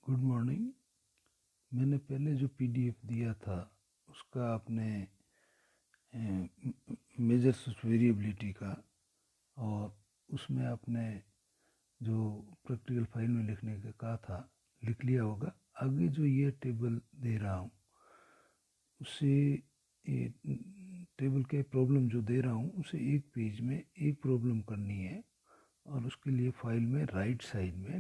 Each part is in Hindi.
Good morning. मैंने पहले जो पीडीएफ दिया था उसका आपने मेजर्स ऑफ वेरिएबिलिटी का और उसमें आपने जो प्रैक्टिकल फाइल में लिखने का कहा था लिख लिया होगा। आगे जो ये टेबल दे रहा हूँ उससे टेबल के प्रॉब्लम जो दे रहा हूँ उसे एक पेज में एक प्रॉब्लम करनी है और उसके लिए फाइल में राइट साइड में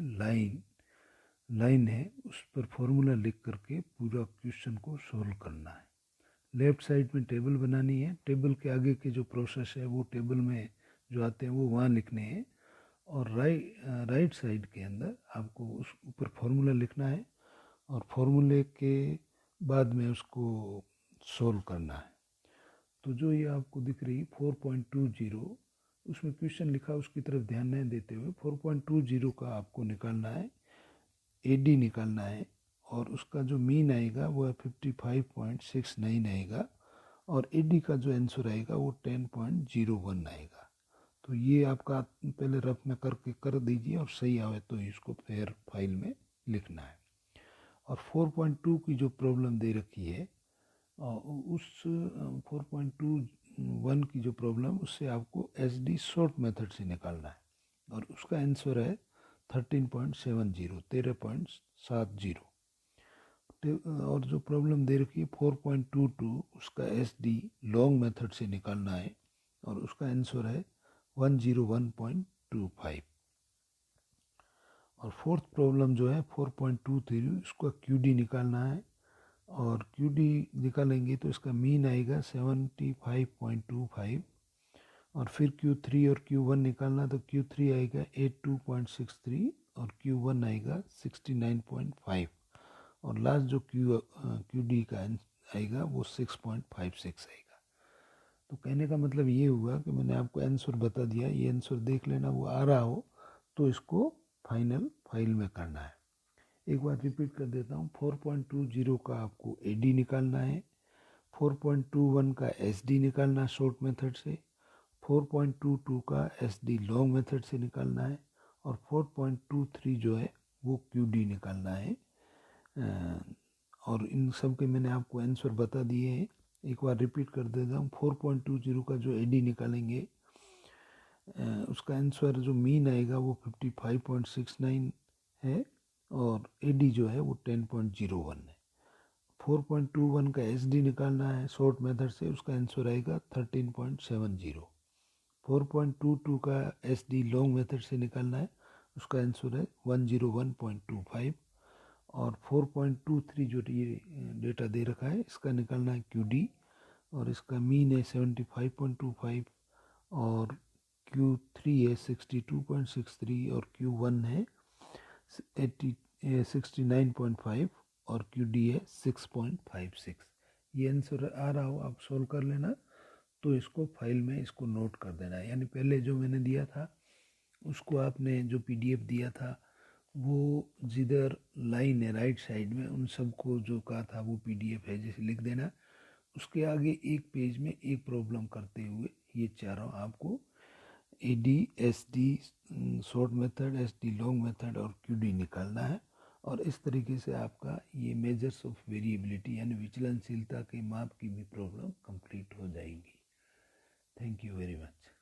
लाइन है, उस पर फॉर्मूला लिख करके पूरा क्वेश्चन को सोल्व करना है। लेफ्ट साइड में टेबल बनानी है, टेबल के आगे के जो प्रोसेस है वो टेबल में जो आते हैं वो वहाँ लिखने हैं और राइट साइड के अंदर आपको उस ऊपर फॉर्मूला लिखना है और फॉर्मूले के बाद में उसको सोल्व करना है। तो जो ये आपको दिख रही 4.20 उसमें क्वेश्चन लिखा उसकी तरफ ध्यान नहीं देते हुए 4.20 का आपको निकालना है, एडी निकालना है और उसका जो मीन आएगा वो 55.69 आएगा और एडी का जो आंसर आएगा वो 10.01 आएगा। तो ये आपका पहले रफ में करके कर दीजिए और सही आवे तो इसको फिर फाइल में लिखना है। और 4.2 की जो प्रॉब्लम दे रखी है उस 4.21 की जो प्रॉब्लम उससे आपको एसडी शॉर्ट मेथड से निकालना है और उसका आंसर है 13.70 13.70। और जो प्रॉब्लम दे रखी है 4.22 उसका एसडी लॉन्ग मेथड से निकालना है और उसका आंसर है 101.25। और फोर्थ प्रॉब्लम जो है 4.23 उसका क्यूडी निकालना है और क्यूडी निकालेंगे तो इसका मीन आएगा 75.25 और फिर Q3 और Q1 निकालना तो Q3 आएगा 82.63 और Q1 आएगा 69.5 और लास्ट जो QD का आएगा वो 6.56 आएगा। तो कहने का मतलब ये हुआ कि मैंने आपको आंसर बता दिया, ये आंसर देख लेना, वो आ रहा हो तो इसको फाइनल फाइल में करना है। एक बार रिपीट कर देता हूँ, 4.20 का आपको AD निकालना है, 4.21 का SD निकालना शॉर्ट मेथड से, 4.22 का SD लॉन्ग मेथड से निकालना है और 4.23 जो है वो QD निकालना है। और इन सब के मैंने आपको आंसर बता दिए हैं। एक बार रिपीट कर देता हूँ, 4.20 का जो AD निकालेंगे उसका आंसर जो मीन आएगा वो 55.69 है और AD जो है वो 10.01 है। 4.21 का SD निकालना है शॉर्ट मेथड से, उसका आंसर आएगा 13.70। 4.22 का SD लॉन्ग मेथड से निकालना है, उसका आंसर है 101.25 और 4.23 जो ये डेटा दे रखा है इसका निकालना है QD और इसका मीन है 75.25 और Q3 है 62.63 और Q1 है 69.5 और QD है 6.56। ये आंसर आ रहा हो आप सोल्व कर लेना, तो इसको फाइल में इसको नोट कर देना है। यानी पहले जो मैंने दिया था उसको आपने जो पीडीएफ दिया था वो जिधर लाइन है राइट साइड में उन सबको जो कहा था वो पीडीएफ है जैसे लिख देना। उसके आगे एक पेज में एक प्रॉब्लम करते हुए ये चारों आपको AD SD short method, SD long method और क्यूडी निकालना है और इस तरीके से आपका ये मेजर्स ऑफ वेरिएबिलिटी यानी विचलनशीलता के माप की भी प्रॉब्लम कंप्लीट हो जाएगी। Thank you very much.